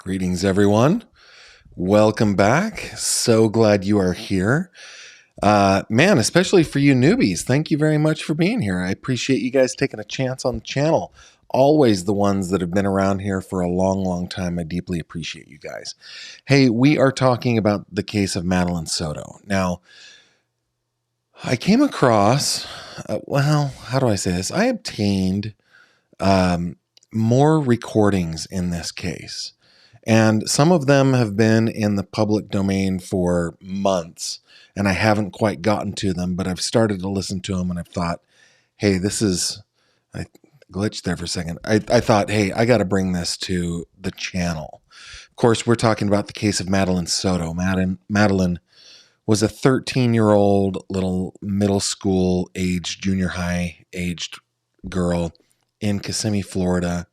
Greetings, everyone. Welcome back. So glad you are here. Man, especially for you newbies, thank you very much for being here. I appreciate you guys taking a chance on the channel. Always the ones that have been around here for a long, long time. I deeply appreciate you guys. Hey, we are talking about the case of Madeline Soto. Now, I came across, how do I say this? I obtained more recordings in this case. And some of them have been in the public domain for months, and I haven't quite gotten to them, but I've started to listen to them, and I've thought, hey, I glitched there for a second. I thought, hey, I got to bring this to the channel. Of course, we're talking about the case of Madeline Soto. Madeline was a 13-year-old little middle school aged, junior high aged girl in Kissimmee, Florida,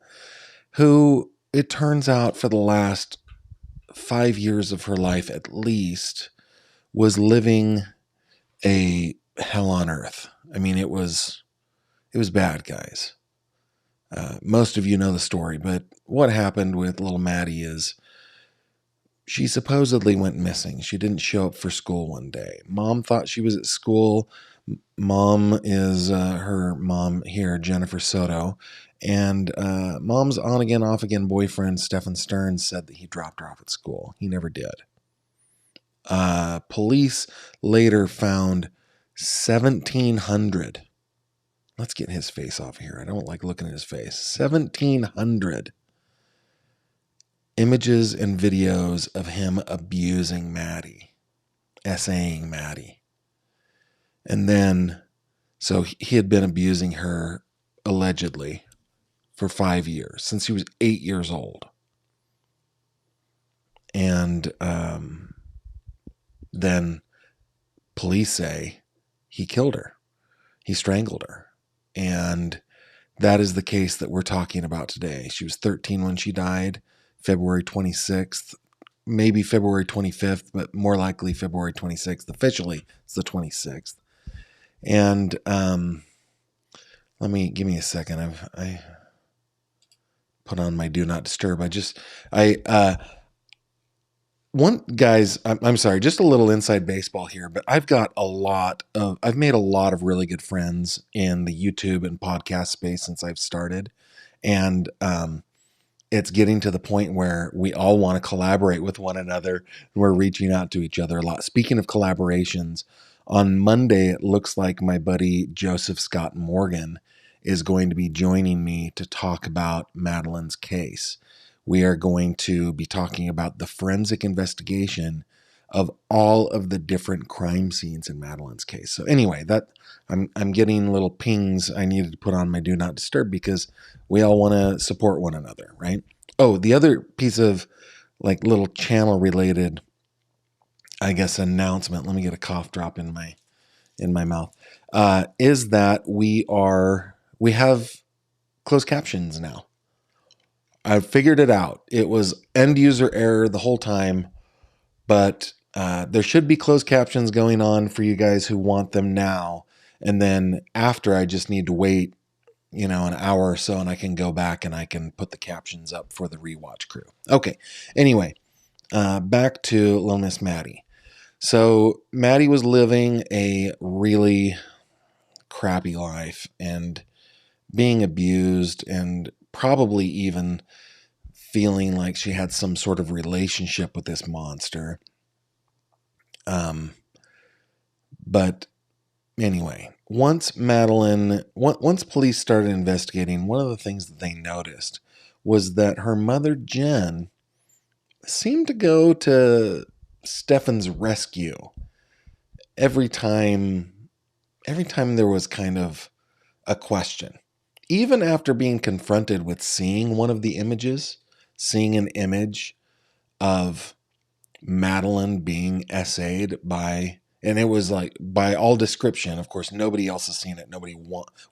who it turns out for the last 5 years of her life at least was living a hell on earth. I mean, it was bad, guys. Most of you know the story, but what happened with little Maddie is she supposedly went missing. She didn't show up for school one day. Mom thought she was at school. Mom is her mom here, Jennifer Soto. And Mom's on again, off again boyfriend, Stephen Stearns, said that he dropped her off at school. He never did. Police later found 1,700. Let's get his face off here. I don't like looking at his face. 1,700 images and videos of him abusing Maddie, essaying Maddie. And then, so he had been abusing her allegedly for 5 years, since he was 8 years old. And then police say he killed her. He strangled her. And that is the case that we're talking about today. She was 13 when she died, February 26th, maybe February 25th, but more likely February 26th. Officially, it's the 26th. And give me a second. I put on my do not disturb. I'm sorry, just a little inside baseball here, but I've made a lot of really good friends in the YouTube and podcast space since I've started. And it's getting to the point where we all want to collaborate with one another. We're reaching out to each other a lot. Speaking of collaborations, on Monday, it looks like my buddy Joseph Scott Morgan is going to be joining me to talk about Madeline's case. We are going to be talking about the forensic investigation of all of the different crime scenes in Madeline's case. So anyway, I'm getting little pings I needed to put on my do not disturb because we all want to support one another, right? Oh, the other piece of like little channel related, I guess, announcement. Let me get a cough drop in my mouth. Is that we have closed captions now. I figured it out. It was end user error the whole time, but there should be closed captions going on for you guys who want them now. And then after, I just need to wait, an hour or so, and I can go back and I can put the captions up for the rewatch crew. Okay. Anyway, back to Little Miss Maddie. So Maddie was living a really crappy life and being abused and probably even feeling like she had some sort of relationship with this monster. But anyway, once police started investigating, one of the things that they noticed was that her mother, Jen, seemed to go to Stefan's rescue every time there was kind of a question. Even after being confronted with seeing one of the images, seeing an image of Madeline being essayed by, and it was like by all description, of course, nobody else has seen it.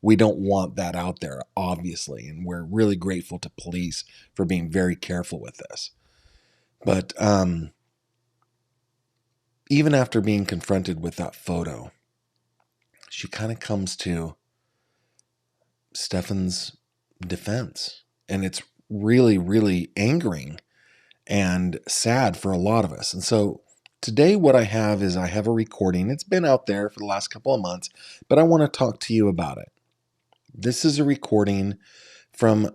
We don't want that out there, obviously. And we're really grateful to police for being very careful with this. But even after being confronted with that photo, she kind of comes to Stefan's defense. And it's really, really angering and sad for a lot of us. And so today what I have is I have a recording. It's been out there for the last couple of months, but I want to talk to you about it. This is a recording from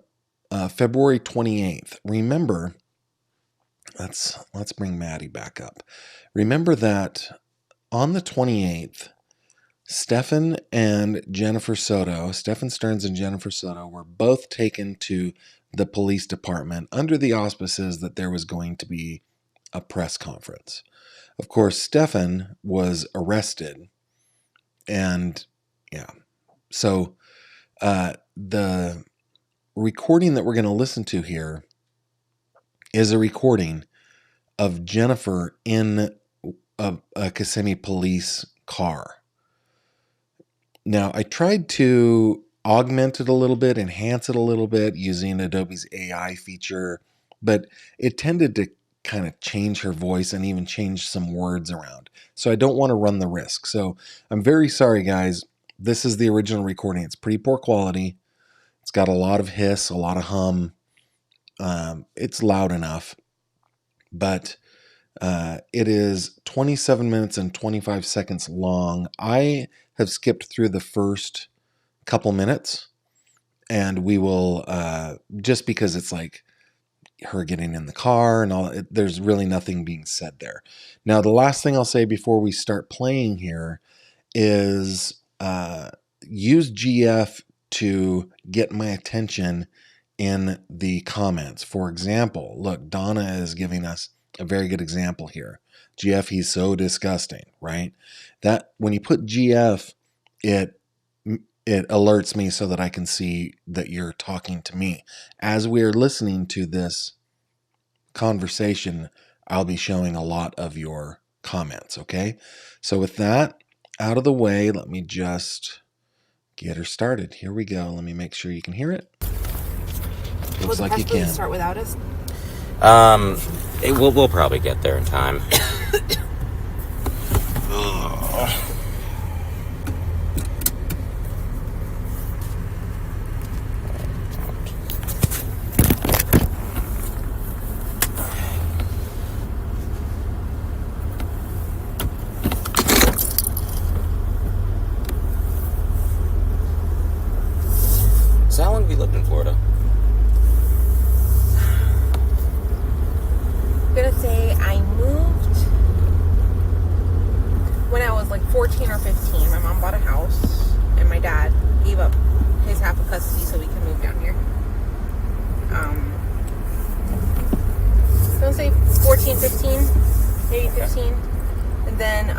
February 28th. Remember, let's bring Maddie back up. Remember that on the 28th, Stephen Stearns and Jennifer Soto were both taken to the police department under the auspices that there was going to be a press conference. Of course, Stephen was arrested, and so the recording that we're going to listen to here is a recording of Jennifer in a Kissimmee police car. Now, I tried to augment it a little bit, enhance it a little bit using Adobe's AI feature, but it tended to kind of change her voice and even change some words around. So I don't want to run the risk. So I'm very sorry, guys. This is the original recording. It's pretty poor quality. It's got a lot of hiss, a lot of hum. It's loud enough, but it is 27 minutes and 25 seconds long. I have skipped through the first couple minutes, and we will, just because it's like her getting in the car and all, there's really nothing being said there. Now, the last thing I'll say before we start playing here is use GF to get my attention in the comments. For example, look, Donna is giving us a very good example here. GF, he's so disgusting, right? That when you put GF, it alerts me so that I can see that you're talking to me. As we're listening to this conversation, I'll be showing a lot of your comments, okay? So with that out of the way, let me just get her started. Here we go. Let me make sure you can hear it. Looks like you can. Start without us? We'll probably get there in time. So how long have you lived in Florida? I'm gonna say I moved when I was like 14 or 15. My mom bought a house, and my dad gave up his half of custody so we could move down here. So I'll say 14, 15, maybe 15. And then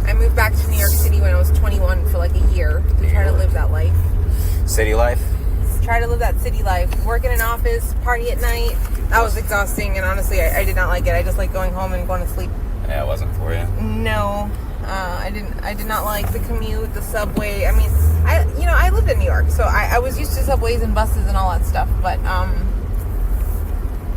I moved back to New York City when I was 21 for like a year to try to live that life. City life? Try to live that city life. Work in an office, party at night. That was exhausting, and honestly, I did not like it. I just like going home and going to sleep. Yeah, it wasn't for you. No, I did not like the commute, the subway. I mean, I lived in New York, so I was used to subways and buses and all that stuff. But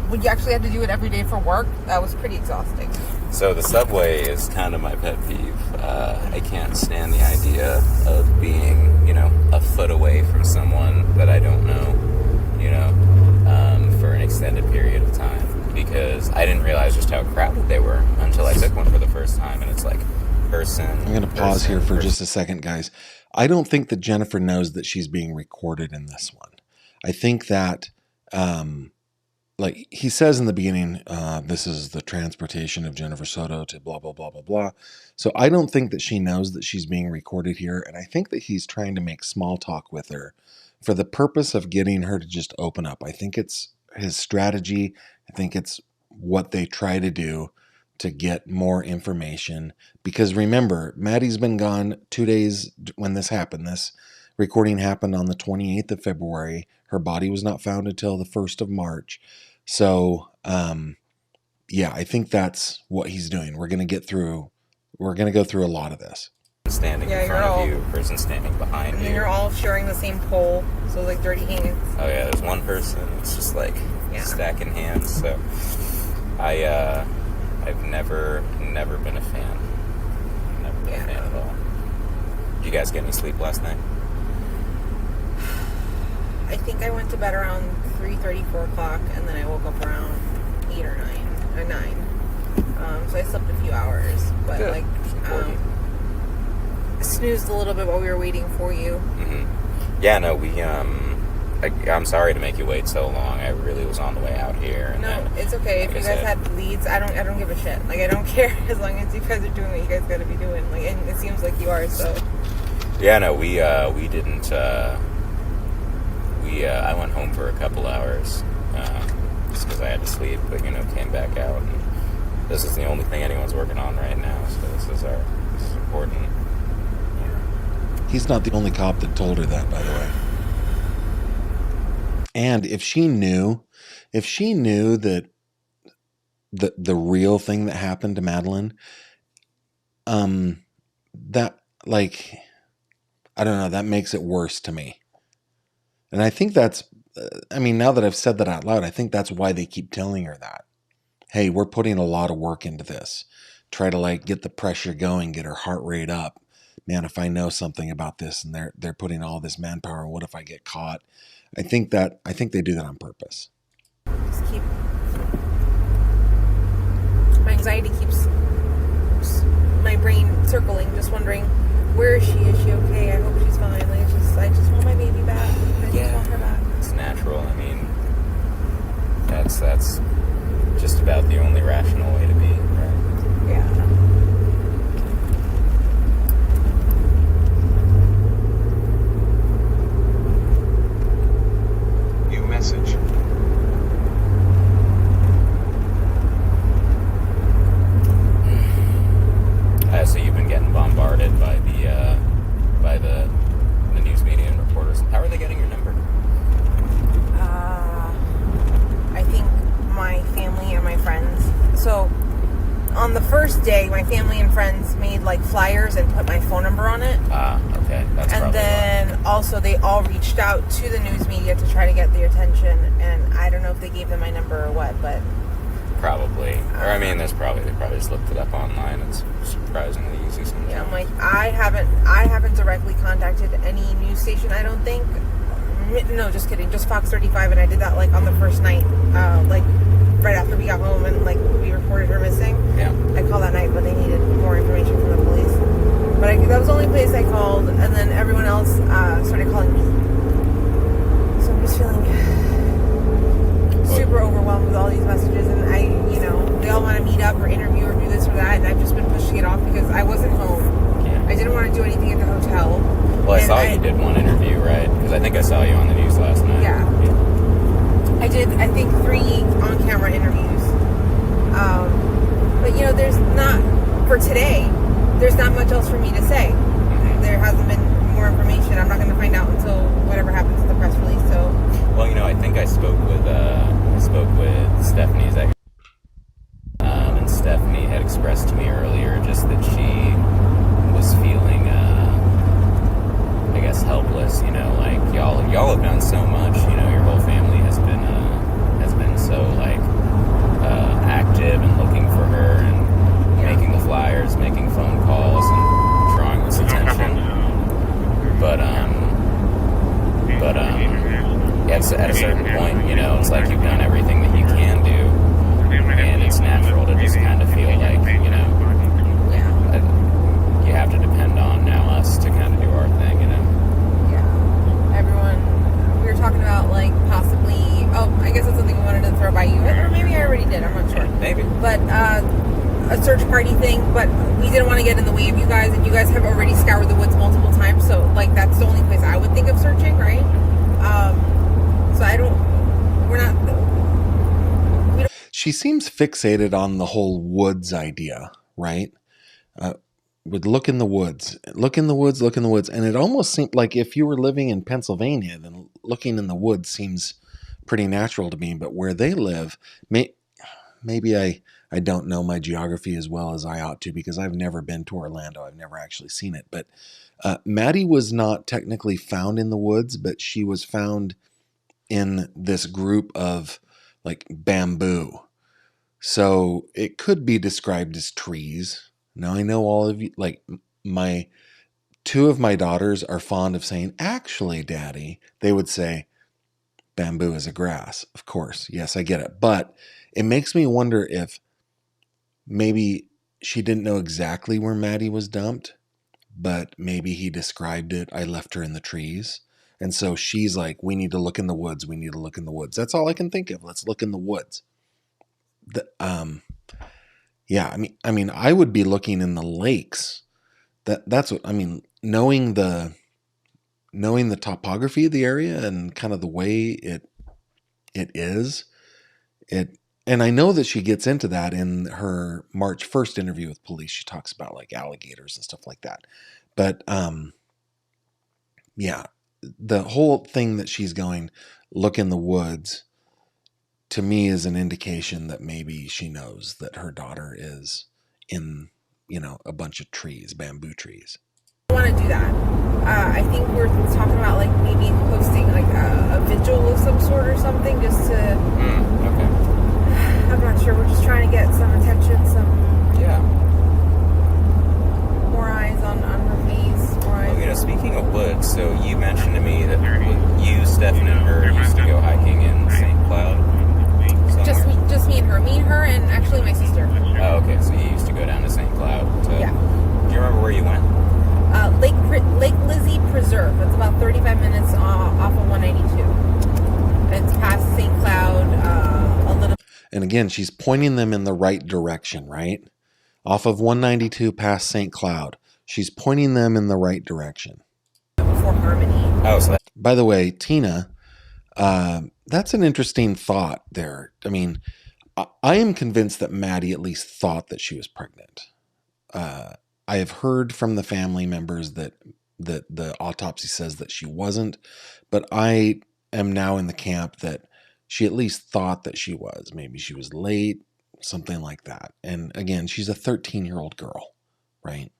when you actually had to do it every day for work, that was pretty exhausting. So the subway is kind of my pet peeve. I can't stand the idea of being, a foot away from someone that I don't know, for an extended period of time, because I didn't realize just how crowded they were until I took one for the first time, and it's like person. I'm going to pause here for just a second, guys. I don't think that Jennifer knows that she's being recorded in this one. I think that, like he says in the beginning, this is the transportation of Jennifer Soto to blah, blah, blah, blah, blah. So I don't think that she knows that she's being recorded here. And I think that he's trying to make small talk with her for the purpose of getting her to just open up. I think it's his strategy. I think it's what they try to do to get more information. Because remember, Maddie's been gone 2 days when this happened. This recording happened on the 28th of February. Her body was not found until the 1st of March. So, I think that's what he's doing. We're going to go through a lot of this. Standing in front of you, person standing behind you. And you're all sharing the same pole, so like dirty hands. Oh yeah, there's one person. It's just like stacking hands. So I've never been a fan. Never been a fan at all. Did you guys get any sleep last night? I think I went to bed around 3:30, 4 o'clock, and then I woke up around 8 or 9. So I slept a few hours, but Good. like It's important. snoozed a little bit while we were waiting for you. Yeah, no, I'm sorry to make you wait so long. I really was on the way out here. And No, then, it's okay. If like you I guys said- had leads, I don't give a shit. Like, I don't care as long as you guys are doing what you guys gotta be doing. Like, and it seems like you are. So Yeah, no, we didn't. I went home for a couple hours just because I had to sleep, but came back out. And this is the only thing anyone's working on right now, so this is important. He's not the only cop that told her that, by the way. And if she knew that the real thing that happened to Madeline, that, like, I don't know, that makes it worse to me. And I think that's, now that I've said that out loud, I think that's why they keep telling her that. Hey, we're putting a lot of work into this. Try to, like, get the pressure going, get her heart rate up. Man, if I know something about this and they're putting all this manpower, what if I get caught? I think they do that on purpose. just keep. My anxiety keeps my brain circling, just wondering, where is she? Is she okay? I hope she's fine. Like, I just want my baby back. I just want her back. It's natural. I mean, that's just about the only rational way to be, right? Yeah. New message. So you've been getting bombarded by the news media and reporters. How are they getting your number? I think my family and my friends. So on the first day, my family and friends made like flyers and put my phone number on it. Okay. That's And probably then also they all reached out to the news media to try to get their attention. And I don't know if they gave them my number or what, but probably. Or they probably just looked it up online. It's surprisingly easy sometimes. yeah, I'm like, I haven't directly contacted any news station, I don't think. No, just kidding. Just Fox 35, and I did that like on the first night, like right after we got home and like we reported her missing. Yeah. I called that night, but they needed more information from the police. But that was the only place I called, and then everyone else started calling me. So I'm just feeling super overwhelmed with all these messages, and they all want to meet up or interview or do this or that, and I've just been pushing it off because I wasn't home. Yeah. I didn't want to do anything at the hotel. Well, I And saw you did one interview, right? Because I think I saw you on the news last night. Yeah. I did, I think, 3 on-camera interviews. But, there's not, for today, there's not much else for me to say. There hasn't been more information. I'm not going to find out until whatever happens with the press release. So, Well, I think I spoke with Stephanie's ex, and Stephanie had expressed to me earlier just that she was feeling, I guess, helpless. Like y'all have done so much. Your whole family has been so like active and looking for her and making the flyers, making phone calls, and drawing this attention. But at a certain point, it's like you've done everything that you can do, and it's natural to just kind of feel like, yeah. you have to depend on now us to kind of do our thing, Yeah. Everyone, we were talking about, like, possibly, I guess that's something we wanted to throw by you. Or maybe I already did, I'm not sure. Maybe. But, a search party thing, but we didn't want to get in the way of you guys, and you guys have already scoured the woods multiple times, so, like, that's the only place I would think of searching, right? So we don't. She seems fixated on the whole woods idea, right? Would look in the woods, and it almost seemed like if you were living in Pennsylvania, then looking in the woods seems pretty natural to me. But where they live, maybe I don't know my geography as well as I ought to, because I've never been to Orlando. I've never actually seen it. But Maddie was not technically found in the woods, but she was found in this group of like bamboo. So it could be described as trees. Now I know all of you, like two of my daughters are fond of saying, actually, Daddy, they would say, bamboo is a grass, of course. Yes, I get it. But it makes me wonder if maybe she didn't know exactly where Maddie was dumped, but maybe he described it. I left her in the trees. And so she's like, we need to look in the woods. We need to look in the woods. That's all I can think of. Let's look in the woods. Yeah, I mean, I would be looking in the lakes. That's what I mean. Knowing the topography of the area and kind of the way it is, and I know that she gets into that in her March 1st interview with police. She talks about like alligators and stuff like that. But yeah, the whole thing that she's going look in the woods to me is an indication that maybe she knows that her daughter is in, a bunch of trees, bamboo trees. I want to do that. I think we're talking about like maybe hosting like a vigil of some sort or something, just to. Okay. I'm not sure. We're just trying to get some attention, more eyes on her face. More eyes. Well, speaking of woods, so you mentioned to me that you, Stefan, and her used to go hiking in St. Cloud. Just me and her, and actually my sister. Oh, okay. So you used to go down to St. Cloud. Yeah. Do you remember where you went? Lake Lizzie Preserve. It's about 35 minutes off of 192. It's past St. Cloud, a little. And again, she's pointing them in the right direction, right? Off of 192 past St. Cloud. She's pointing them in the right direction. Before Harmony. Oh, so By the way, Tina, that's an interesting thought there. I mean, I am convinced that Maddie at least thought that she was pregnant. I have heard from the family members that the autopsy says that she wasn't, but I am now in the camp that she at least thought that she was. Maybe she was late, something like that. And again, she's a 13-year-old girl, right?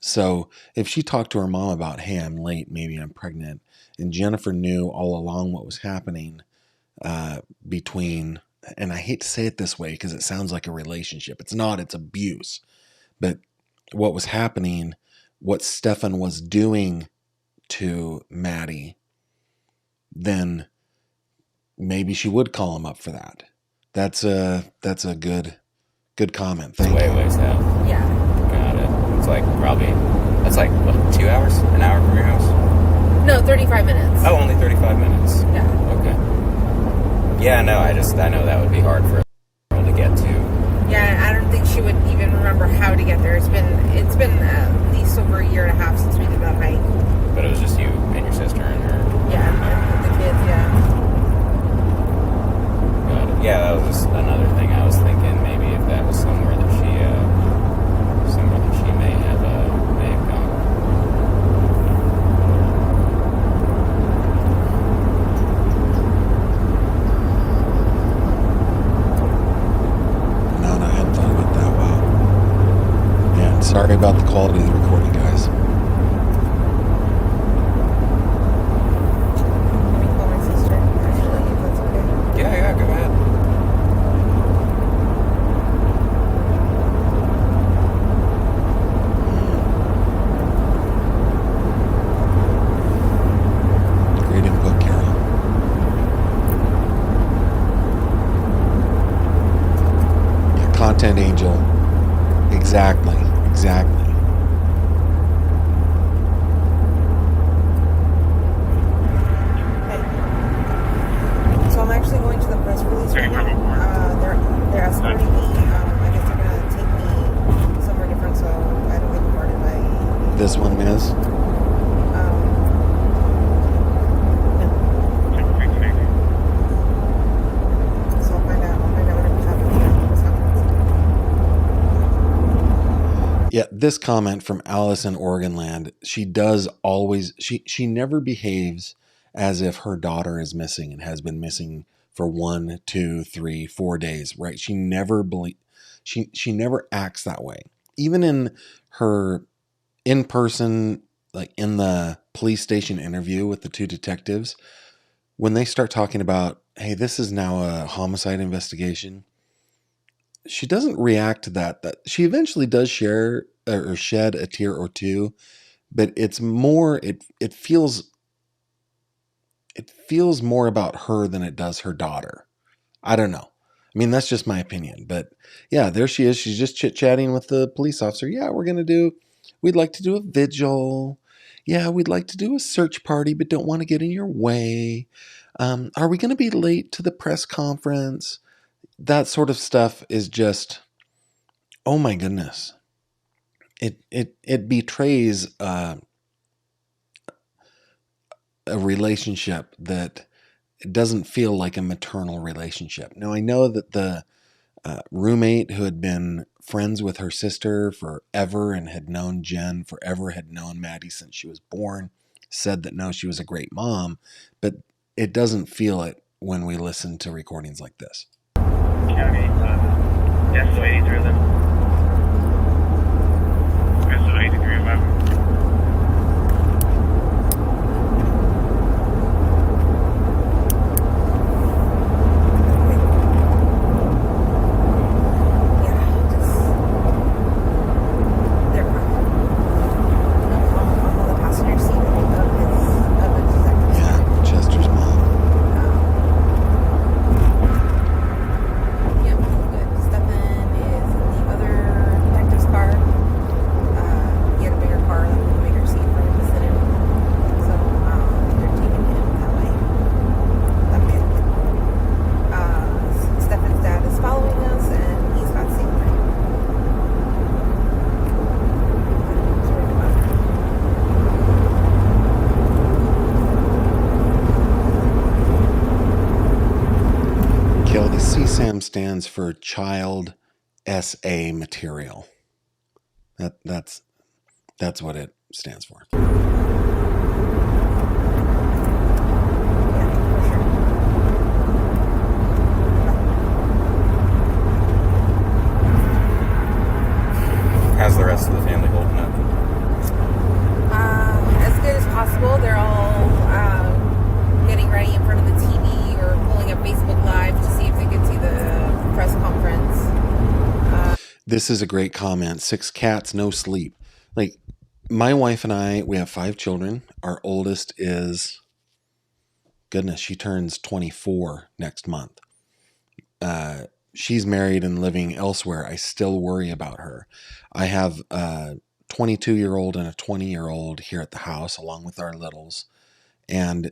So if she talked to her mom about, hey, I'm late, maybe I'm pregnant, and Jennifer knew all along what was happening between, and I hate to say it this way because it sounds like a relationship. It's not, it's abuse. But what was happening, what Stefan was doing to Maddie, then maybe she would call him up for that. That's a good comment. Thank you. way south. Yeah. Got it. It's like that's like, what, 2 hours? An hour from your house? No, 35 minutes. Oh, only 35 minutes. Yeah. Okay. Yeah, no, I know that would be hard for a girl to get to. Yeah, I don't think she would even remember how to get there. It's been at least over a year and a half since we did that hike. But it was just you and your sister and her. Yeah, and the kids. Yeah. Got it. Yeah, that was just another thing I was thinking. Maybe if that was somewhere that she may have gone. No, I hadn't thought about that. Wow. Yeah, sorry about the quality of the recording, guys. Let me call my sister. Actually, if that's okay. Yeah, go ahead. Great input, Carol. Yeah, content angel. Exactly. So I'm actually going to the press release right now. They're escorting me. I guess they're gonna take me somewhere different so I don't get bombarded by. This one is. So I'll find out whatever's happening. Yeah, this comment from Alice in Oregon Land, she does always, she never behaves as if her daughter is missing and has been missing for 1, 2, 3, 4 days, right? She never she never acts that way. Even in her in-person, like in the police station interview with the two detectives, when they start talking about, hey, this is now a homicide investigation, she doesn't react to that. That she eventually does share or shed a tear or two, but it's more, it feels it feels more about her than it does her daughter. I don't know. I mean, that's just my opinion. But yeah, there she is. She's just chit-chatting with the police officer. Yeah, we'd like to do a vigil. Yeah, we'd like to do a search party, but don't want to get in your way. Are we going to be late to the press conference? That sort of stuff is just, oh my goodness. It betrays a relationship that it doesn't feel like a maternal relationship. Now, I know that the roommate who had been friends with her sister forever and had known Jen forever, had known Maddie since she was born, said that no, she was a great mom, but it doesn't feel it when we listen to recordings like this. County, yes, so 83 of them. Yes, so 83 of them. CSAM stands for Child SA Material. That's what it stands for. How's the rest of the family holding up? As good as possible. They're all getting ready in front of the TV or pulling up Facebook Live to see if they can see the press conference. This is a great comment. 6 cats, no sleep. Like, my wife and I, we have 5 children. Our oldest is, goodness, she turns 24 next month. She's married and living elsewhere. I still worry about her. I have a 22-year-old and a 20-year-old here at the house, along with our littles. And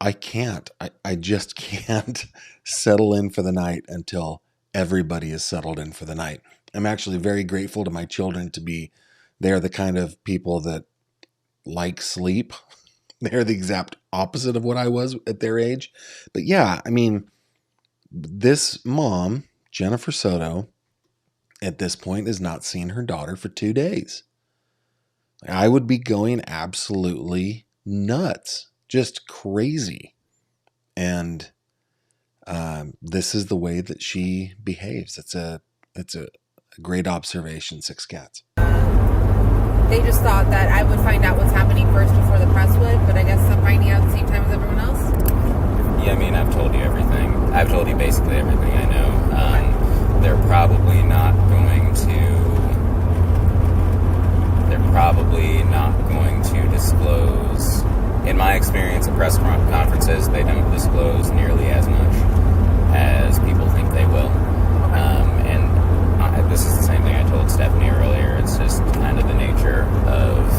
I can't. I just can't settle in for the night until everybody is settled in for the night. I'm actually very grateful to my children to be, they're the kind of people that like sleep. They're the exact opposite of what I was at their age. But yeah, I mean, this mom, Jennifer Soto, at this point has not seen her daughter for 2 days. I would be going absolutely nuts, just crazy. And this is the way that she behaves. It's a great observation, 6 cats. They just thought that I would find out what's happening first before the press would, but I guess I'm finding out at the same time as everyone else. Yeah, I mean, I've told you everything. I've told you basically everything I know. They're probably not going to disclose. In my experience at press conferences, they don't disclose nearly as much as people think they will. This is the same thing I told Stephanie earlier. It's just kind of the nature of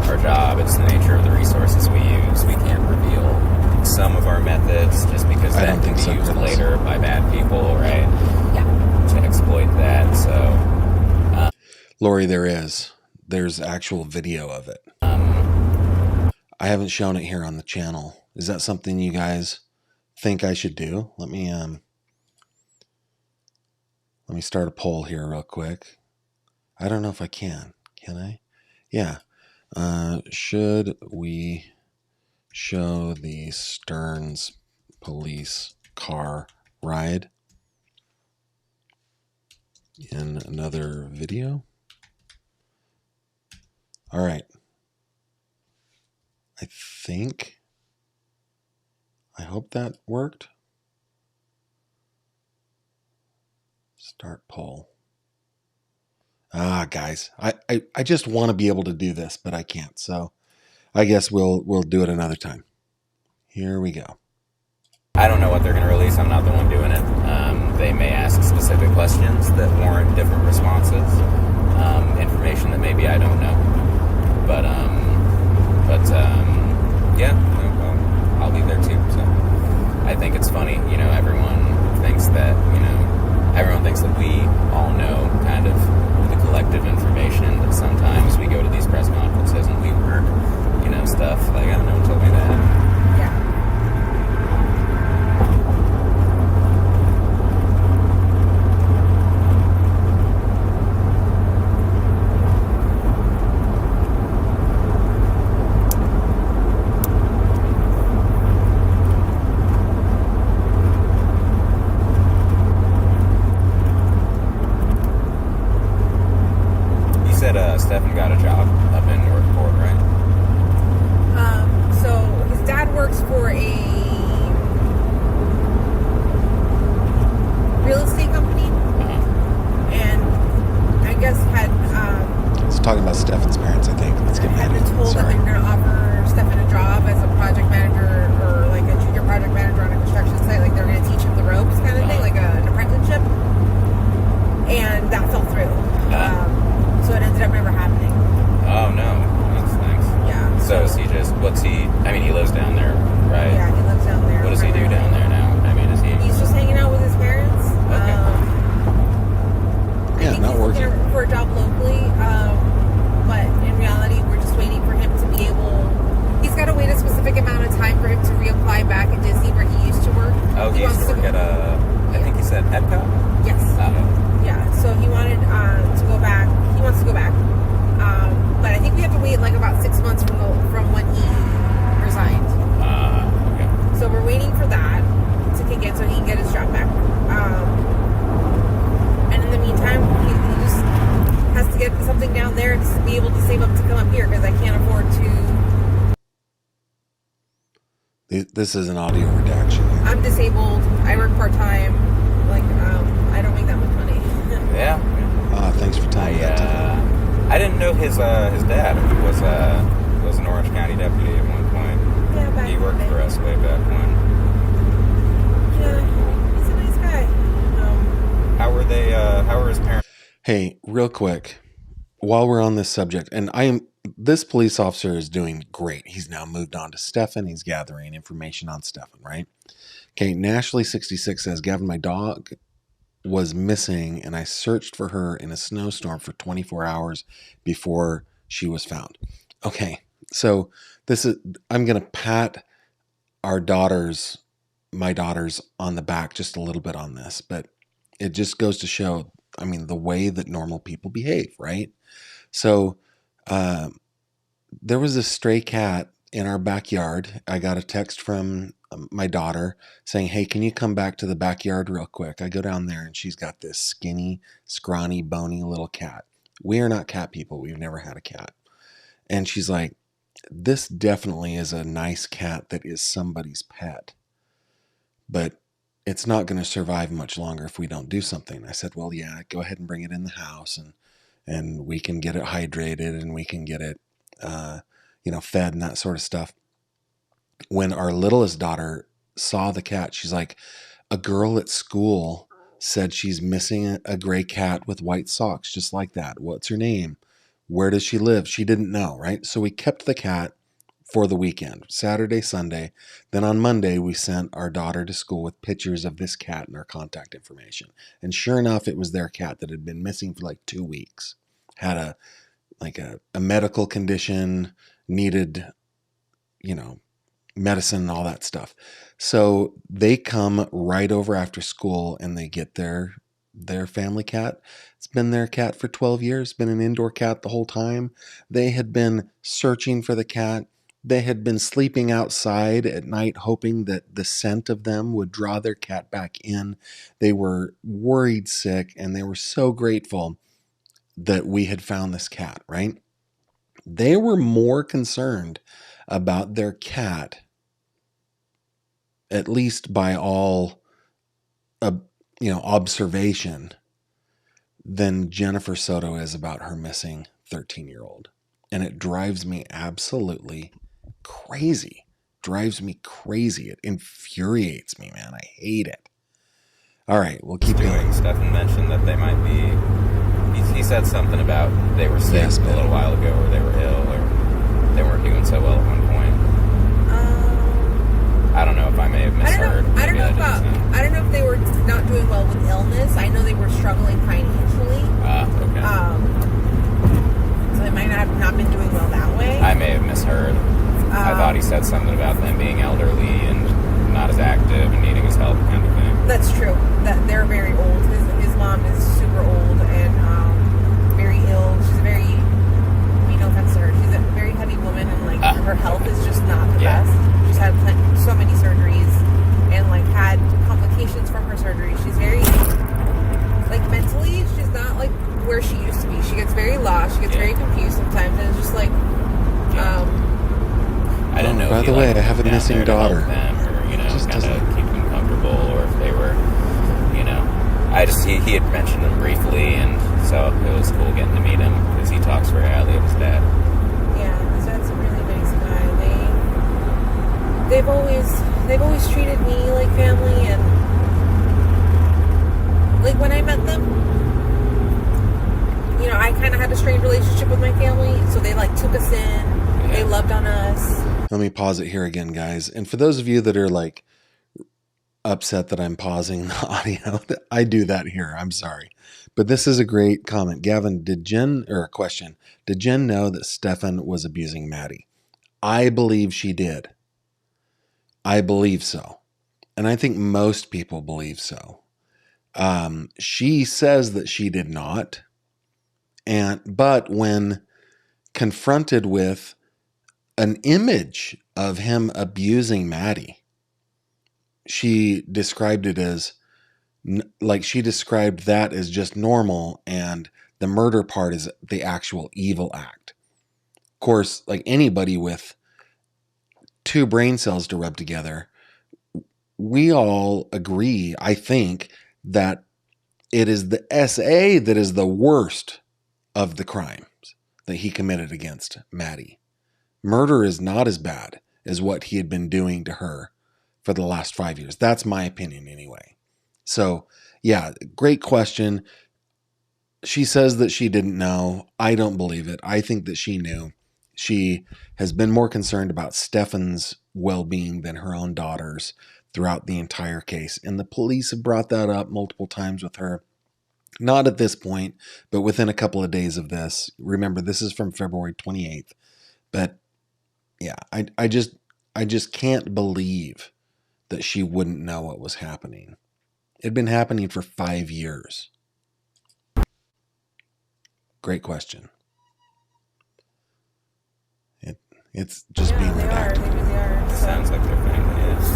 our job. It's the nature of the resources we use. We can't reveal some of our methods just because that can be used later by bad people, right? Yeah. To exploit that. So, Lori, there's actual video of it. I haven't shown it here on the channel. Is that something you guys think I should do? Let me start a poll here real quick. I don't know if I can. Can I? Yeah. Should we show the Stearns police car ride in another video? All right. I hope that worked. Start poll. Guys, I just want to be able to do this, but I can't. So I guess we'll do it another time. Here we go. I don't know what they're going to release. I'm not the one doing it. They may ask specific questions that warrant different responses. Information that maybe I don't know. But yeah, well, I'll be there too. So I think it's funny. You know, everyone thinks that we all know kind of the collective information, but sometimes we go to these press conferences and we learn, you know, stuff like, I don't know, told me that. Yeah. You said Stefan got a job up in Northport, right? So his dad works for a real estate company, and I guess had It's talking about Stefan's parents, I think. Let's get had mad. been told that Sorry. they were going to offer Stefan a job as a project manager or like a junior project manager on a construction site. Like they're going to teach him the ropes, kind of thing, like an apprenticeship. And that fell through. So it ended up never happening. Oh no, that stinks. Yeah. So is he he lives down there, right? Yeah, he lives down there. What does he do down there now? I mean, is he... He's just hanging out with his parents. Okay. I Yeah, think not he's working. looking for a job locally, but in reality, we're just waiting for him to be able. He's got to wait a specific amount of time for him to reapply back at Disney where he used to work. Oh, he used to work at I think he said Epcot? Yes. Yeah. So he wanted to go back. He wants to go back, but I think we have to wait like about 6 months from when he resigned. Okay. So we're waiting for that to kick in so he can get his job back. And in the meantime, he just has to get something down there to be able to save up to come up here because I can't afford to. This is an audio redaction. I'm disabled. I work part time. Like I don't make that much money. Yeah. Thanks for telling me that. Tom. I didn't know his dad was an Orange County deputy at one point. Yeah, back He in the worked day. for us way back when. Yeah, he's a nice guy. How were his parents? Hey, real quick, while we're on this subject, and this police officer is doing great. He's now moved on to Stefan. He's gathering information on Stefan, right? Okay, Nashley66 says, Gavin, my dog was missing and I searched for her in a snowstorm for 24 hours before she was found. Okay, so I'm going to pat my daughters on the back just a little bit on this, but it just goes to show, the way that normal people behave, right? So there was a stray cat in our backyard. I got a text from my daughter saying, hey, can you come back to the backyard real quick? I go down there and she's got this skinny, scrawny, bony little cat. We are not cat people. We've never had a cat. And she's like, this definitely is a nice cat that is somebody's pet, but it's not going to survive much longer if we don't do something. I said, well, yeah, go ahead and bring it in the house and we can get it hydrated and we can get it, fed and that sort of stuff. When our littlest daughter saw the cat, she's like, a girl at school said she's missing a gray cat with white socks, just like that. What's her name? Where does she live? She didn't know, right? So we kept the cat for the weekend, Saturday, Sunday. Then on Monday, we sent our daughter to school with pictures of this cat and our contact information. And sure enough, it was their cat that had been missing for like 2 weeks. Had a medical condition, needed, medicine and all that stuff. So they come right over after school and they get their family cat. It's been their cat for 12 years, been an indoor cat the whole time. They had been searching for the cat. They had been sleeping outside at night, hoping that the scent of them would draw their cat back in. They were worried sick, and they were so grateful that we had found this cat, right? They were more concerned about their cat, at least by all, observation, than Jennifer Soto is about her missing 13-year-old. And it drives me absolutely crazy. drives me crazy. It infuriates me, man. I hate it. All right, we'll keep doing. going. Stefan mentioned that they might be. He said something about they were sick a little while ago, or they were ill, or they weren't doing so well at one point. I don't know if I may have misheard. I don't know if they were not doing well with illness. I know they were struggling financially. Okay. So they might not been doing well that way. I may have misheard. I thought he said something about them being elderly and not as active and needing his help, kind of thing. That's true. That they're very old. His mom is super old and very ill. She's a very, no offense to her, she's a very heavy woman, and like her health is just not the best. She's had so many surgeries and like had complications from her surgery. She's very like mentally, she's not like where she used to be. She gets very lost. She gets very confused sometimes, and it's just like. I don't know. By the way, I have a missing daughter. Them or, kind of keep them comfortable, or if they were, he had mentioned them briefly, and so it was cool getting to meet him because he talks very highly of his dad. Yeah, his dad's a really nice guy. They've always treated me like family, and like when I met them, I kind of had a strained relationship with my family, so they like took us in. Yeah. They loved on us. Let me pause it here again, guys. And for those of you that are like upset that I'm pausing the audio, I do that here. I'm sorry. But this is a great comment. Gavin, did Jen know that Stefan was abusing Maddie? I believe she did. I believe so. And I think most people believe so. She says that she did not. But when confronted with an image of him abusing Maddie, she described it as she described that as just normal, and the murder part is the actual evil act. Of course, like anybody with two brain cells to rub together, we all agree, I think, that it is the SA that is the worst of the crimes that he committed against Maddie. Murder is not as bad as what he had been doing to her for the last 5 years. That's my opinion anyway. So, yeah, great question. She says that she didn't know. I don't believe it. I think that she knew. She has been more concerned about Stefan's well-being than her own daughter's throughout the entire case. And the police have brought that up multiple times with her. Not at this point, but within a couple of days of this. Remember, this is from February 28th. But yeah, I just can't believe that she wouldn't know what was happening. It'd been happening for 5 years. Great question. It's just being redacted. They really are. Sounds like their family is.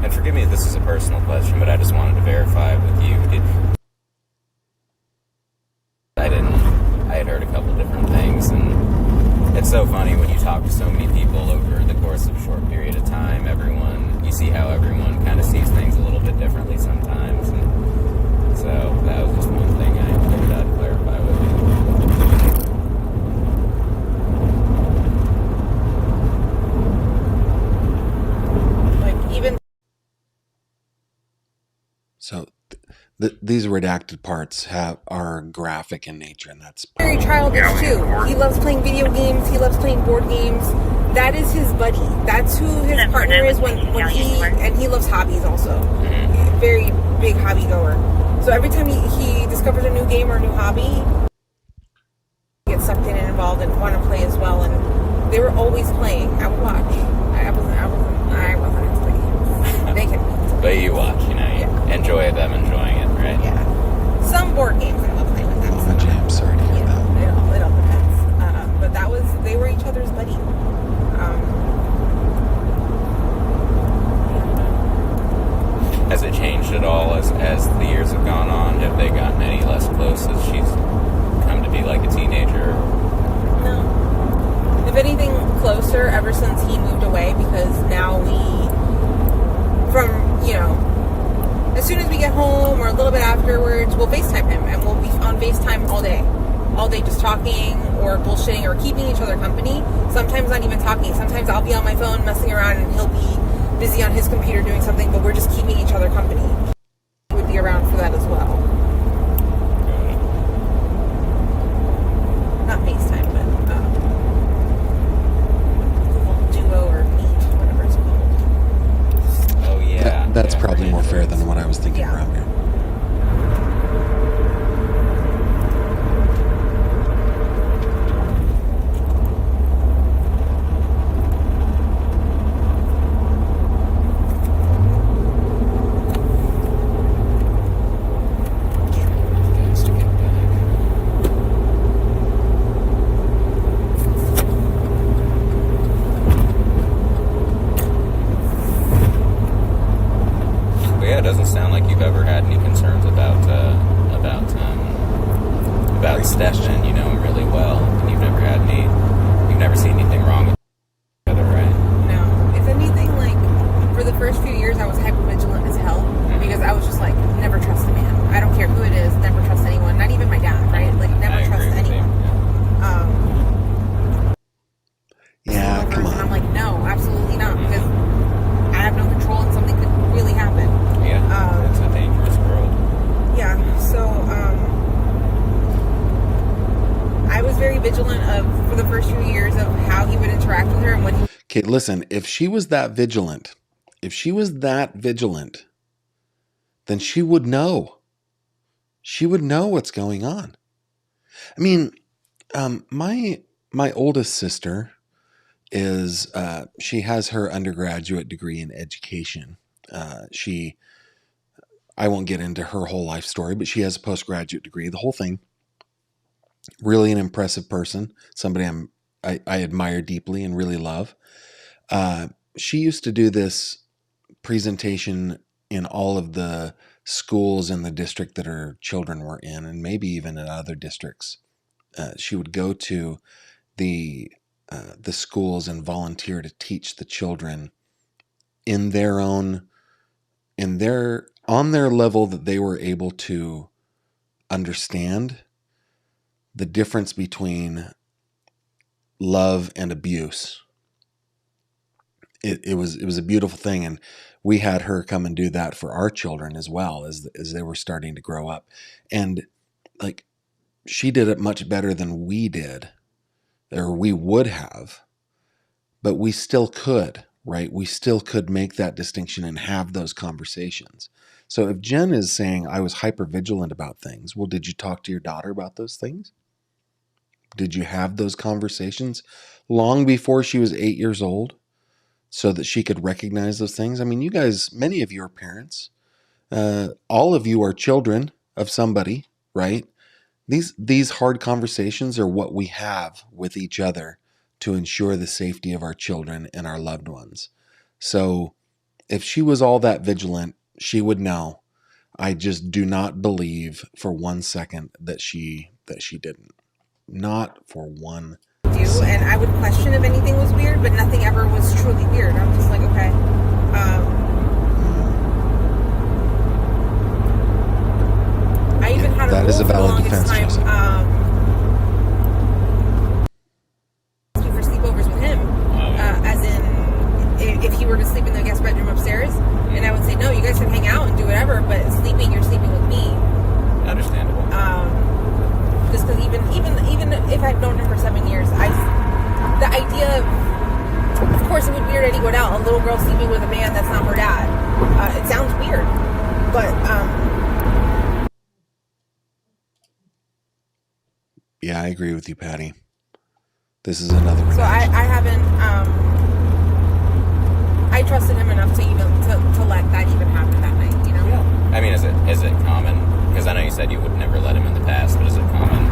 And forgive me if this is a personal question, but I just wanted to verify with you. I had heard a couple different things, and it's so funny when you talk to so many people over the course of a short period of time. You see how everyone kind of sees things a little bit differently sometimes, and so that was just one thing I figured I'd clarify with you. Like even. So these redacted parts are graphic in nature, and that's very childish too. He loves playing video games. He loves playing board games. That is his buddy. That's who his partner is when he loves hobbies also. Mm-hmm. Very big hobby goer. So every time he discovers a new game or a new hobby, he gets sucked in and involved and want to play as well. And they were always playing. I would watch. I wasn't into the games. They can. But you watch, you enjoy them enjoying it, right? Yeah. Some board games I love playing with them. Oh, James, sorry to hear that. It all depends. But they were each other's buddy. Has it changed at all as the years have gone on? Have they gotten any less close as she's come to be like a teenager? No. If anything, closer ever since he moved away, because now as soon as we get home or a little bit afterwards, we'll FaceTime him, and we'll be on FaceTime all day just talking or bullshitting or keeping each other company. Sometimes not even talking. Sometimes I'll be on my phone messing around and he'll be busy on his computer doing something, but we're just keeping each other company. He would be around for that as well. Not FaceTime, but Google Duo or Meet, whatever it's called. Oh yeah. That's Yeah, probably more fair than what I was thinking Yeah. around here. Guys to get back. But yeah, it doesn't sound like you've ever had any concerns about Stefan, you know him really well, and you've never seen anything wrong with each other, right? No. If anything, like, for the first few years, I was hypervigilant as hell because I was just like, never trust a man. I don't care who it is, never trust anyone, not even my dad, right? Like, never I trust agree with you. anyone. Yeah, come And I'm on. like, no, absolutely not, because I have no control and something could really happen. Yeah, it's a dangerous world. Yeah, so I was very vigilant for the first few years of how he would interact with her and when he Okay, listen, if she was that vigilant, then she would know. She would know what's going on. I mean, my oldest sister is she has her undergraduate degree in education. I won't get into her whole life story, but she has a postgraduate degree. The whole thing. Really an impressive person. Somebody I admire deeply and really love. She used to do this presentation in all of the schools in the district that her children were in, and maybe even in other districts. She would go to the schools and volunteer to teach the children on their level that they were able to understand the difference between love and abuse. It was a beautiful thing, and we had her come and do that for our children as well as they were starting to grow up. And like, she did it much better than we did, or we would have, but we still could, right? We still could make that distinction and have those conversations. So if Jen is saying I was hypervigilant about things, well, did you talk to your daughter about those things? Did you have those conversations long before she was 8 years old so that she could recognize those things? I mean, you guys, many of you are parents. All of you are children of somebody, right? These hard conversations are what we have with each other to ensure the safety of our children and our loved ones. So if she was all that vigilant, she would know. I just do not believe for 1 second that she didn't. Not for one. do, and I would question if anything was weird, but nothing ever was truly weird. I'm just like, okay. I even had a That rule is a for the valid longest defense, time. Jessica. For sleepovers with him, as in if he were to sleep in the guest bedroom upstairs, and I would say, no, you guys can hang out and do whatever, but you're sleeping with me. Understandable. Just because even if I've known him for 7 years, the idea of course it would weird Eddie Godell, a little girl sleeping with a man that's not her dad. It sounds weird, but Yeah, I agree with you, Patty. This is another one. so I haven't I trusted him enough to even to let that even happen that night, you know? Yeah. I mean, is it common? Because I know you said you would never let him in the past, but is it common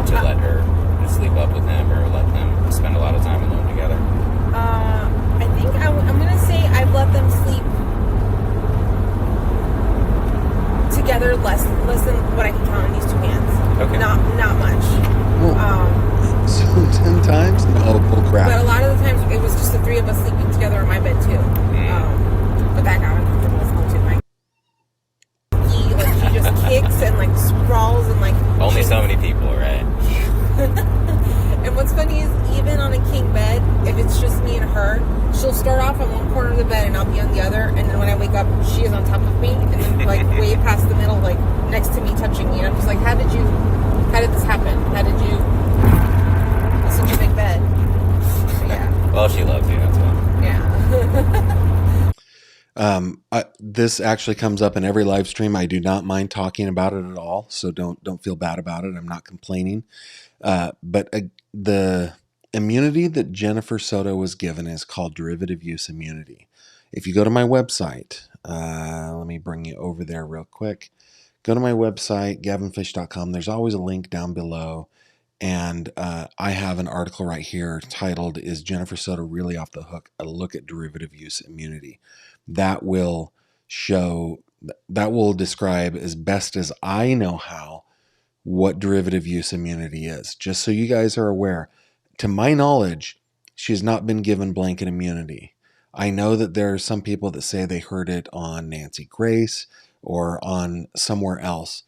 to let her sleep up with him or let them spend a lot of time alone together? I think I'm gonna say I've let them sleep together less than what I can count on these two hands. Okay. Not much. Well, so 10 times? No, bull crap. But a lot of the times it was just the three of us sleeping together in my bed too. But that got uncomfortable as hell too. so many people, right? And what's funny is, even on a king bed, if it's just me and her, she'll start off on one corner of the bed and I'll be on the other, and then when I wake up, she is on top of me, and then like way past the middle, like next to me, touching me. And I'm just like, how did this happen? How did you? It's such a big bed. But yeah. Well, she loves you, that's why. Yeah. This actually comes up in every live stream. I do not mind talking about it at all, so don't feel bad about it. I'm not complaining. But the immunity that Jennifer Soto was given is called derivative use immunity. If you go to my website, let me bring you over there real quick. Go to my website, gavinfish.com. There's always a link down below. And I have an article right here titled, "Is Jennifer Soto Really Off the Hook? A Look at Derivative Use Immunity." That will describe as best as I know how what derivative use immunity is. Just so you guys are aware, to my knowledge, she has not been given blanket immunity. I know that there are some people that say they heard it on Nancy Grace or on somewhere else.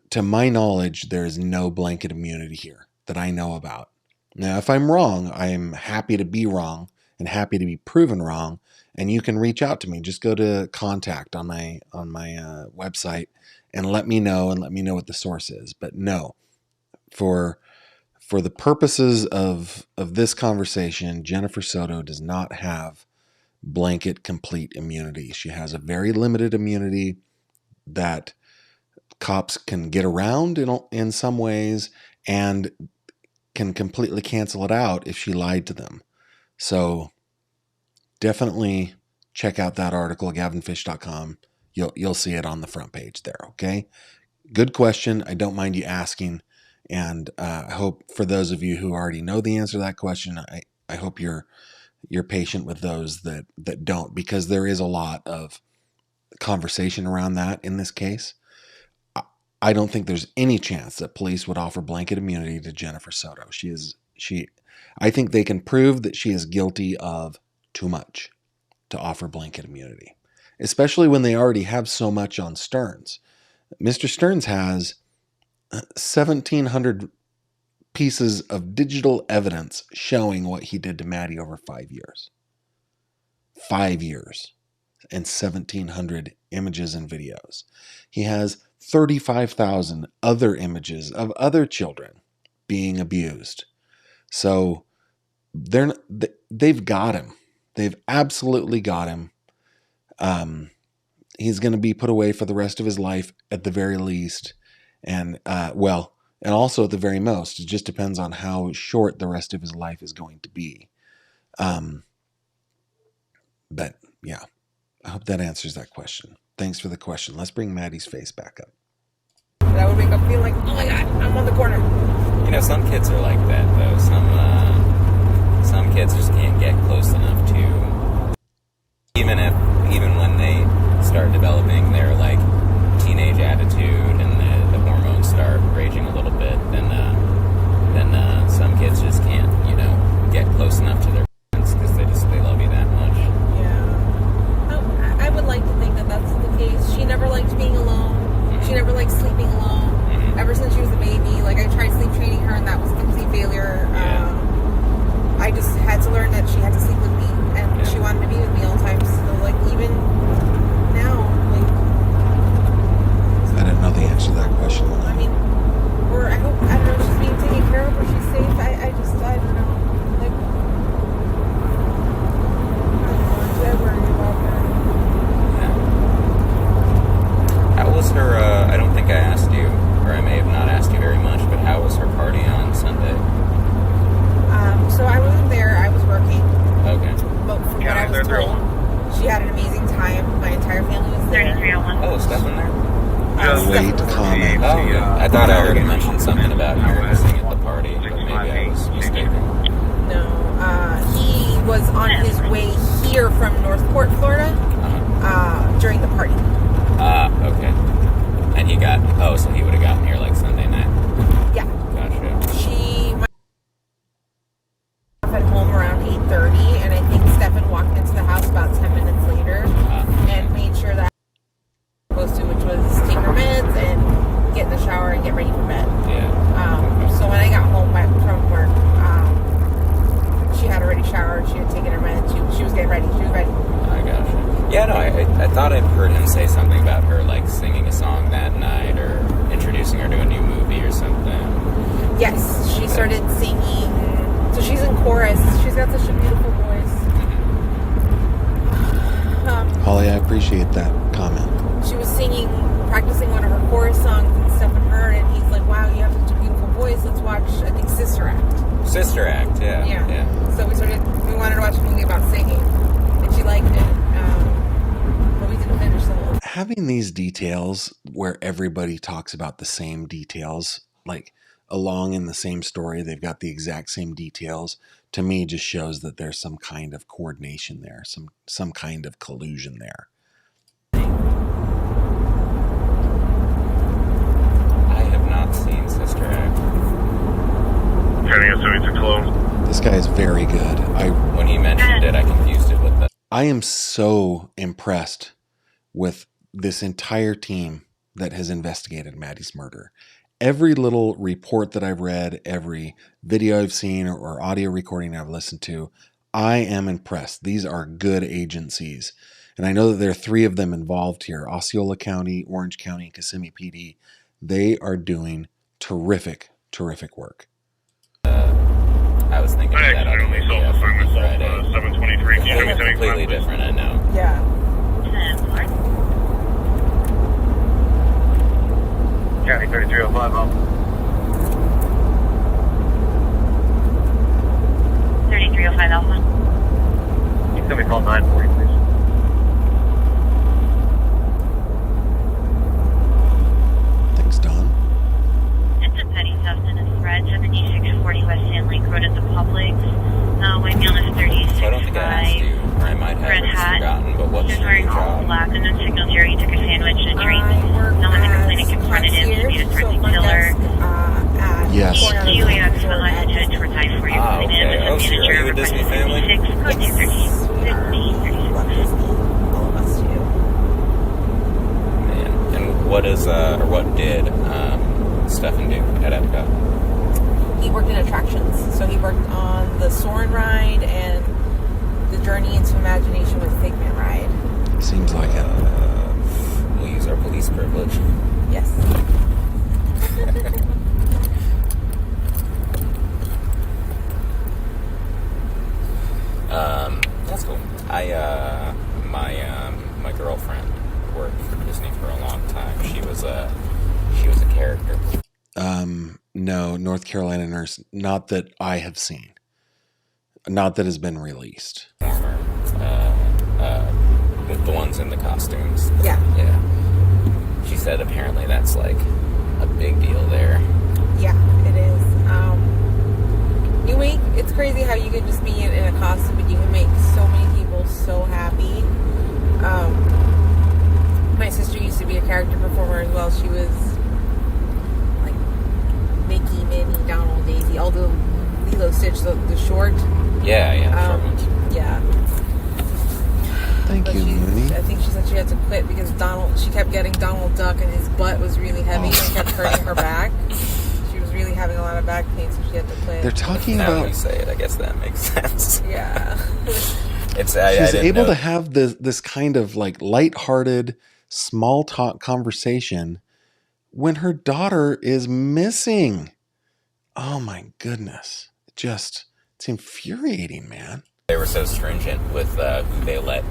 To my knowledge, there is no blanket immunity here that I know about. Now, if I'm wrong, I am happy to be wrong and happy to be proven wrong. And you can reach out to me. Just go to contact on my website and let me know what the source is. But no, for the purposes of this conversation, Jennifer Soto does not have blanket complete immunity. She has a very limited immunity that cops can get around in some ways and can completely cancel it out if she lied to them. So definitely check out that article, gavinfish.com. You'll see it on the front page there, okay? Good question. I don't mind you asking. And I hope for those of you who already know the answer to that question, I hope you're patient with those that don't, because there is a lot of conversation around that in this case. I don't think there's any chance that police would offer blanket immunity to Jennifer Soto. I think they can prove that she is guilty of too much to offer blanket immunity, especially when they already have so much on Stearns. Mr. Stearns has 1,700 pieces of digital evidence showing what he did to Maddie over 5 years. 5 years and 1,700 images and videos. He has 35,000 other images of other children being abused. So they've got him. They've absolutely got him. He's going to be put away for the rest of his life at the very least. And also at the very most. It just depends on how short the rest of his life is going to be. But yeah, I hope that answers that question. Thanks for the question. Let's bring Maddie's face back up. That would make them feel like, oh my God, I'm on the corner. You know, some kids are like that, though. Some kids just can't get close enough to, even when they start developing their like teenage attitude and the hormones start raging a little bit, then some kids just can't, get close enough to their parents because they love you that much. Yeah. I would like to think that that's the case. She never liked being alone. Mm-hmm. She never liked sleeping alone. Mm-hmm. Ever since she was a baby, like I tried sleep training her, and that was a complete failure. Yeah. I just had to learn that she had to sleep with me, and she wanted to be with me all the time. So, like, even now, like, I didn't know the answer to that question. I mean, I don't know if she's being taken care of or she's safe. I don't know. Like, I worry about her. How was her, I don't think I asked you, or I may have not asked you very much, but how was her party on Sunday? So I wasn't there. I was working. Okay. But from what I was told, she had an amazing time. My entire family was there. Oh, is Stefan there? Late comment. Oh, yeah. I thought I already mentioned something about her missing at the party, but maybe I was mistaken. No. He was on his way here from Northport, Florida, during the party. Okay. And so he would have gotten here like Sunday night. Yeah. Gotcha. At home around 8:30, and I think Stefan walked into the house about 10 minutes later and made sure that I was supposed to, which was take her meds and get in the shower and get ready for bed. Yeah. I thought I'd heard him say something about her, like, singing a song that night or introducing her to a new movie or something. Yes, she started singing. So she's in chorus. She's got such a beautiful voice. Holly, I appreciate that comment. She was singing, practicing one of her chorus songs, and Stefan heard, and he's like, "Wow, you have such a beautiful voice. Let's watch, I think, Sister Act." Sister Act, yeah. So we wanted to watch a movie about singing, and she liked it, but we didn't finish the whole. Having these details where everybody talks about the same details, like along in the same story, they've got the exact same details, to me just shows that there's some kind of coordination there, some kind of collusion there. I have not seen Sister Act. Turning us to a clone. This guy is very good. When he mentioned it, I confused it with the... I am so impressed with this entire team that has investigated Maddie's murder. Every little report that I've read, every video I've seen or audio recording I've listened to, I am impressed. These are good agencies. And I know that there are 3 of them involved here. Osceola County, Orange County, and Kissimmee PD. They are doing terrific, terrific work. I was thinking I of that accidentally on sold the phone myself, Friday. 723. Can you show me something? Completely different, I know. Yeah. County 3305 up. 3305 Alpha. Can you tell me call 940, please? Thanks, Don. It's a petty theft and a threat. 7640 West Sand Lake Road at the Publix. Waiting on this 36 So I don't think I asked you, or I might have, red it's hat. forgotten, but what's Just your wearing all job? black and then signaled here. You took a sandwich and a drink. I work No one in the as clinic confronted him to be the concierge, threatening so front killer. desk, at Yes. Coronado QAX Resort for lunch at headed towards I-4. You're Ah, calling in okay. with Oh, the so you're manager a of Disney request family? 56, code Yes. 213. We love Disney. All of us do. Man. And what is, or what did Stefan do at Epcot? He worked in attractions, so he worked on the Soarin' ride and the Journey into Imagination with Figment ride. Seems like it. We'll use our police privilege. Yes. That's cool. My girlfriend worked for Disney for a long time. She was a character. No, North Carolina Nurse, not that I have seen. Not that has been released. Performer. The ones in the costumes. Yeah. Yeah. She said apparently that's like a big deal there. Yeah, it is. It's crazy how you can just be in a costume, but you can make so many people so happy. My sister used to be a character performer as well. She was like Mickey, Minnie, Donald, Daisy, all the Lilo Stitch, the short. Yeah, short ones. Yeah. Thank But you, she, Mooney. I think she said she had to quit because she kept getting Donald Duck and his butt was really heavy and kept hurting her back. She was really having a lot of back pain, so she had to quit. They're talking Now about you say it, I guess that makes sense. Yeah. It's I she's didn't able know. to have this kind of like lighthearted, small talk conversation when her daughter is missing. Oh my goodness. It's infuriating, man. They were so stringent with who they let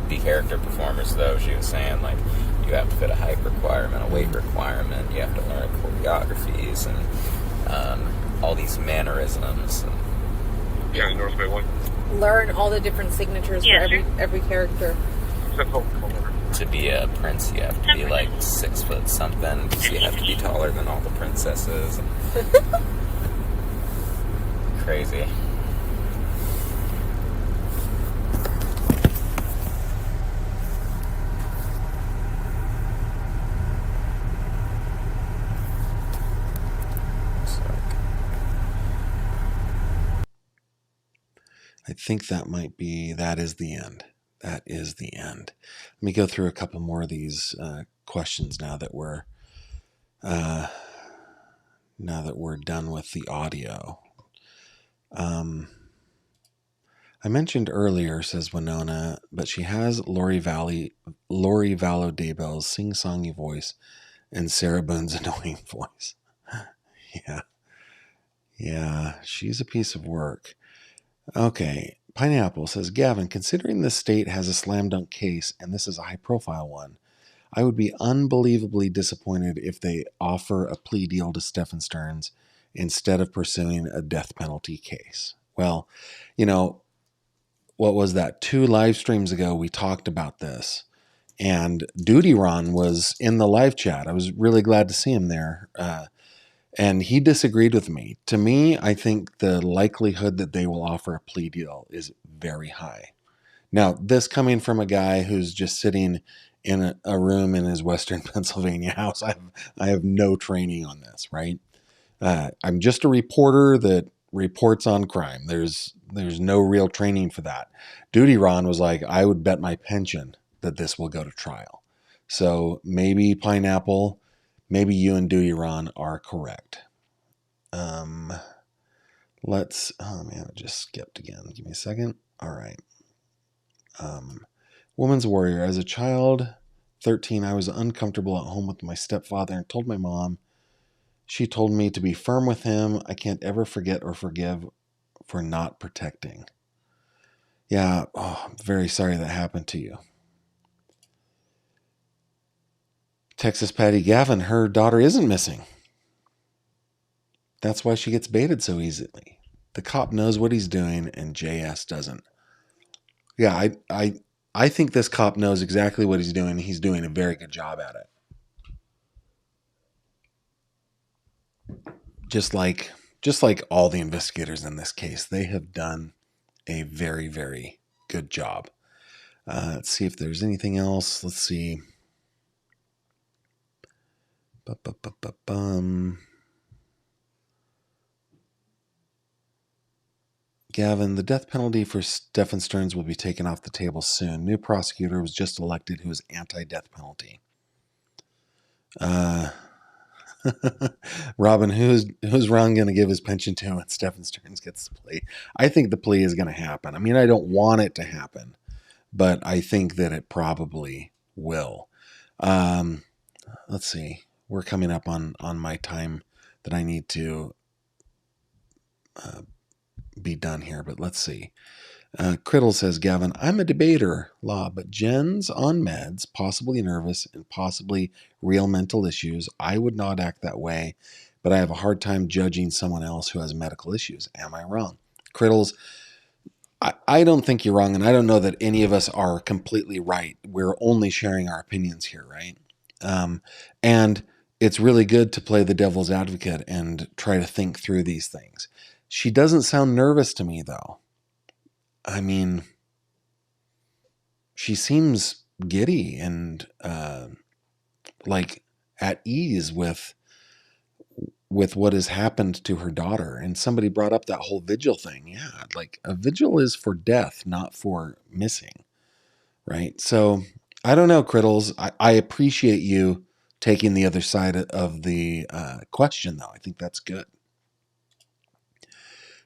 be character performers, though. She was saying, like, you have to fit a height requirement, a weight requirement, you have to learn choreographies, and all these mannerisms. And, County North Bay 1. Learn all the different signatures Yeah, for sure. every character. Central. Over. to be a prince, you have to be like 6 foot something, because you have to be taller than all the princesses. Crazy. I think that is the end. That is the end. Let me go through a couple more of these questions now that we're done with the audio. I mentioned earlier, says Winona, but she has Lori Vallow Daybell's sing-songy voice and Sarah Boone's annoying voice. Yeah, she's a piece of work. Okay, Pineapple says, Gavin, considering this state has a slam dunk case and this is a high-profile one, I would be unbelievably disappointed if they offer a plea deal to Stefan Stearns instead of pursuing a death penalty case. Well, what was that? 2 live streams ago, we talked about this. And Duty Ron was in the live chat. I was really glad to see him there. And he disagreed with me. To me, I think the likelihood that they will offer a plea deal is very high. Now, this coming from a guy who's just sitting in a room in his Western Pennsylvania house, I have no training on this, right? I'm just a reporter that reports on crime. There's no real training for that. Duty Ron was like, I would bet my pension that this will go to trial. So maybe Pineapple, maybe you and Duty Ron are correct. Oh man, I just skipped again. Give me a second. All right. Woman's Warrior. As a child, 13, I was uncomfortable at home with my stepfather and told my mom. She told me to be firm with him. I can't ever forget or forgive for not protecting. Yeah, I'm very sorry that happened to you. Texas Patty Gavin, her daughter isn't missing. That's why she gets baited so easily. The cop knows what he's doing and JS doesn't. Yeah, I think this cop knows exactly what he's doing. He's doing a very good job at it. Just like all the investigators in this case, they have done a very, very good job. Let's see if there's anything else. Let's see. Gavin, the death penalty for Stefan Stearns will be taken off the table soon. New prosecutor was just elected who is anti-death penalty. Robin, who's Ron going to give his pension to when Stefan Stearns gets the plea? I think the plea is going to happen. I mean, I don't want it to happen, but I think that it probably will. Let's see. We're coming up on my time that I need to be done here, but let's see. Criddle says, Gavin, I'm a debater, but Jen's on meds, possibly nervous, and possibly real mental issues. I would not act that way, but I have a hard time judging someone else who has medical issues. Am I wrong? Criddles, I don't think you're wrong, and I don't know that any of us are completely right. We're only sharing our opinions here, right? And it's really good to play the devil's advocate and try to think through these things. She doesn't sound nervous to me, though. I mean, she seems giddy and like at ease with what has happened to her daughter. And somebody brought up that whole vigil thing. Yeah, like a vigil is for death, not for missing, right? So I don't know, Criddles. I appreciate you taking the other side of the question, though. I think that's good.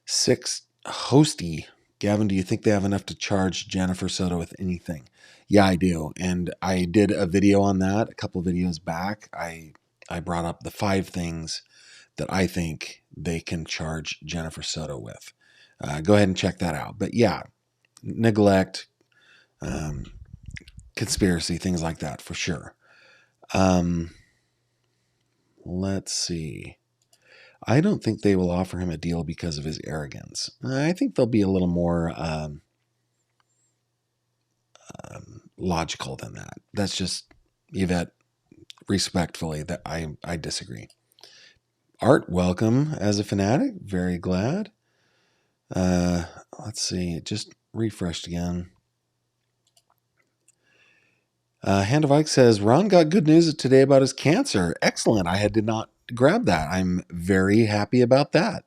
6 Hosty. Gavin, do you think they have enough to charge Jennifer Soto with anything? Yeah, I do. And I did a video on that a couple of videos back. I brought up the 5 things that I think they can charge Jennifer Soto with. Go ahead and check that out. But yeah, neglect, conspiracy, things like that for sure. Let's see. I don't think they will offer him a deal because of his arrogance. I think they'll be a little more logical than that. That's just, Yvette, respectfully, that I disagree. Art, welcome as a fanatic. Very glad. Let's see. It just refreshed again. Hand of Ike says, Ron got good news today about his cancer. Excellent. I did not grab that. I'm very happy about that.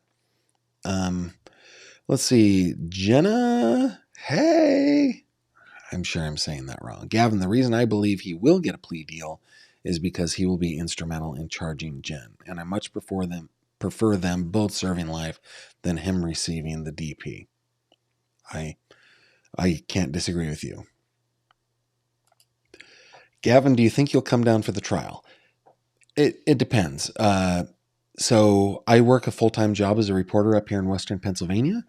Let's see. Jenna. Hey. I'm sure I'm saying that wrong. Gavin, the reason I believe he will get a plea deal is because he will be instrumental in charging Jen. And I much prefer them both serving life than him receiving the DP. I can't disagree with you. Gavin, do you think you'll come down for the trial? It depends. So I work a full-time job as a reporter up here in Western Pennsylvania.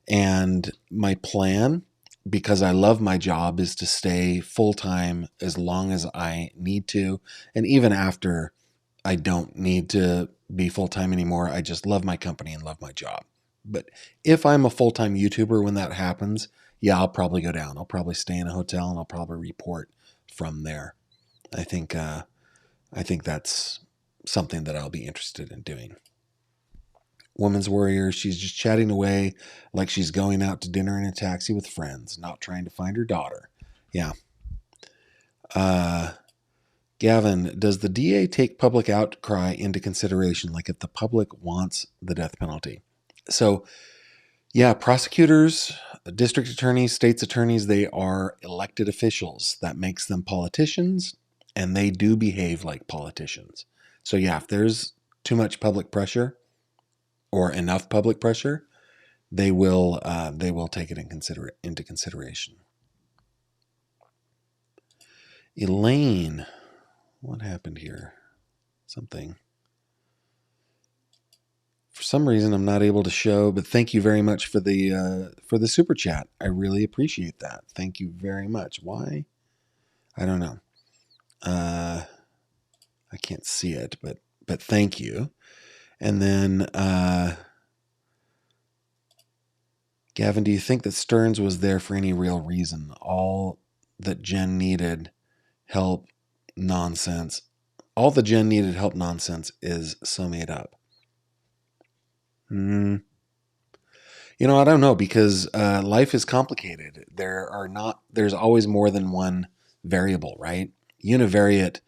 And my plan, because I love my job, is to stay full-time as long as I need to. And even after I don't need to be full-time anymore, I just love my company and love my job. But if I'm a full-time YouTuber when that happens, yeah, I'll probably go down. I'll probably stay in a hotel and I'll probably report from there. I think that's something that I'll be interested in doing. Woman's Warrior, she's just chatting away like she's going out to dinner in a taxi with friends, not trying to find her daughter. Yeah. Gavin, does the DA take public outcry into consideration, like if the public wants the death penalty? So, yeah, prosecutors, district attorneys, state's attorneys, they are elected officials. That makes them politicians, and they do behave like politicians. So, yeah, if there's too much public pressure or enough public pressure, they will take it into consideration. Elaine, what happened here? Something. For some reason, I'm not able to show, but thank you very much for the super chat. I really appreciate that. Thank you very much. Why? I don't know. I can't see it, but thank you. And then, Gavin, do you think that Stearns was there for any real reason? All that Jen needed help nonsense. All the Jen needed help nonsense is so made up. I don't know, because life is complicated. There's always more than one variable, right? Univariate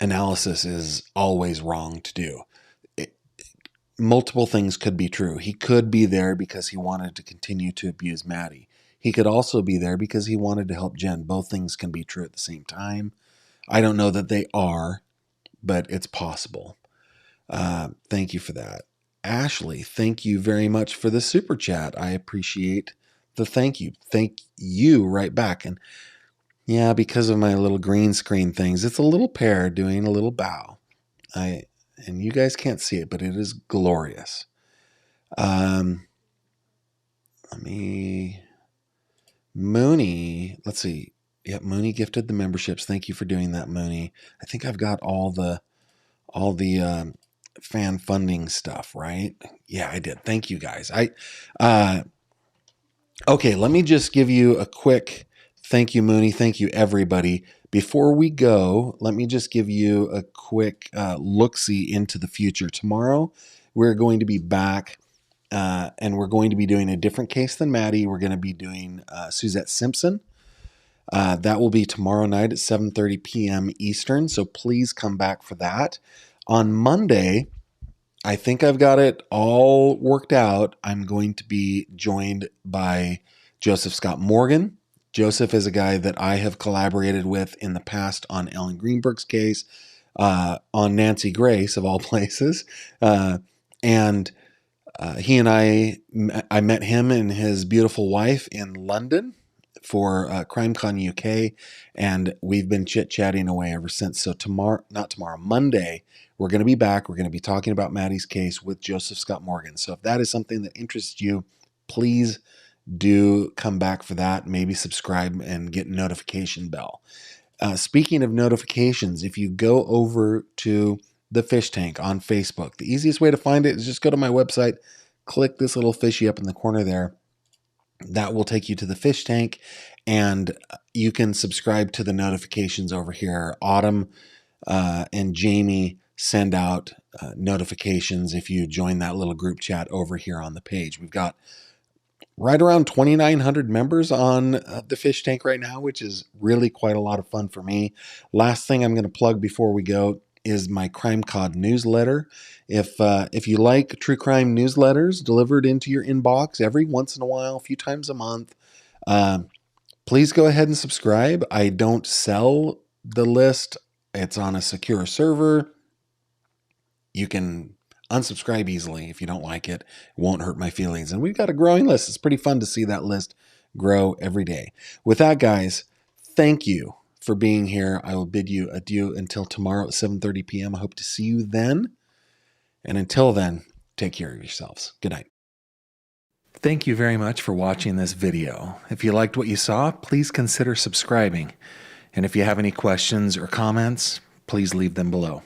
analysis is always wrong to do. Multiple things could be true. He could be there because he wanted to continue to abuse Maddie. He could also be there because he wanted to help Jen. Both things can be true at the same time. I don't know that they are, but it's possible. Thank you for that. Ashley, thank you very much for the super chat. I appreciate the thank you. Thank you right back. And yeah, because of my little green screen things, it's a little pair doing a little bow. And you guys can't see it, but it is glorious. Mooney, let's see. Yep, Mooney gifted the memberships. Thank you for doing that, Mooney. I think I've got all the fan funding stuff, right? Yeah, I did. Thank you guys. Okay, let me just give you a quick thank you, Mooney. Thank you, everybody. Before we go, let me just give you a quick look-see into the future. Tomorrow, we're going to be back, and we're going to be doing a different case than Maddie. We're going to be doing Suzette Simpson. That will be tomorrow night at 7:30 p.m. Eastern, so please come back for that. On Monday, I think I've got it all worked out. I'm going to be joined by Joseph Scott Morgan. Joseph is a guy that I have collaborated with in the past on Ellen Greenberg's case, on Nancy Grace, of all places. And he and I met him and his beautiful wife in London for CrimeCon UK, and we've been chit-chatting away ever since. So Monday, we're going to be back. We're going to be talking about Maddie's case with Joseph Scott Morgan. So if that is something that interests you, please do come back for that. Maybe subscribe and get notification bell. Speaking of notifications, if you go over to the Fish Tank on Facebook, the easiest way to find it is just go to my website, click this little fishy up in the corner there. That will take you to the Fish Tank, and you can subscribe to the notifications over here. Autumn and Jamie send out notifications if you join that little group chat over here on the page. We've got right around 2,900 members on the Fish Tank right now, which is really quite a lot of fun for me. Last thing I'm going to plug before we go is my Crime Cod newsletter. If you like true crime newsletters delivered into your inbox every once in a while, a few times a month, please go ahead and subscribe. I don't sell the list. It's on a secure server. unsubscribe easily if you don't like it. It won't hurt my feelings. And we've got a growing list. It's pretty fun to see that list grow every day. With that, guys, thank you for being here. I will bid you adieu until tomorrow at 7:30 p.m. I hope to see you then. And until then, take care of yourselves. Good night. Thank you very much for watching this video. If you liked what you saw, please consider subscribing. And if you have any questions or comments, please leave them below.